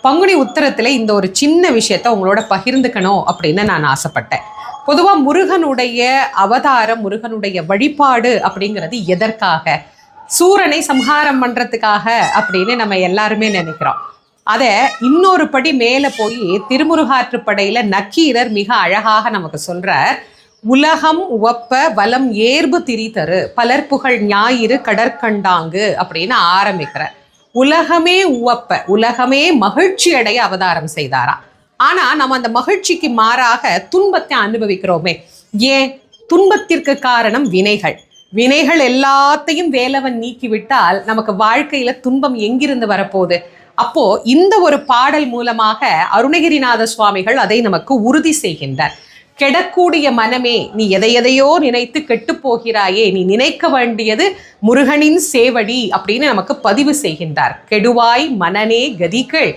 பங்குனி உத்திரத்தில் இந்த ஒரு சின்ன விஷயத்த உங்களோட பகிர்ந்துக்கணும் அப்படின்னு நான் ஆசைப்பட்டேன். பொதுவாக முருகனுடைய அவதாரம், முருகனுடைய வழிபாடு அப்படிங்கிறது எதற்காக? சூரனை சம்ஹாரம் பண்ணுறதுக்காக அப்படின்னு நம்ம எல்லாருமே நினைக்கிறோம். அதை இன்னொரு படி மேலே போய் திருமுருகாற்றுப்படையில் நக்கீரர் மிக அழகாக நமக்கு சொல்கிறார். உலகம் உவப்ப வலம் ஏர்பு திரிதரு பலர்புகழ் ஞாயிறு கடற்கண்டாங்கு அப்படின்னு ஆரம்பிக்கிறார். உலகமே உவப்ப, உலகமே மகிழ்ச்சி அடைய அவதாரம் செய்தாராம். ஆனா நம்ம அந்த மகிழ்ச்சிக்கு மாறாக துன்பத்தை அனுபவிக்கிறோமே. ஏன்? துன்பத்திற்கு காரணம் வினைகள். வினைகள் எல்லாத்தையும் வேலவன் நீக்கிவிட்டால் நமக்கு வாழ்க்கையில துன்பம் எங்கிருந்து வரப்போகுது? அப்போ இந்த ஒரு பாடல் மூலமாக அருணகிரிநாத சுவாமிகள் அதை நமக்கு உறுதி செய்கின்றார். கெடக்கூடிய மனமே, நீ எதையோ நினைத்து கெட்டு போகிறாயே, நீ நினைக்க வேண்டியது முருகனின் சேவடி அப்படின்னு நமக்கு பதிவு செய்கின்றார். கெடுவாய் மனனே கதிகள்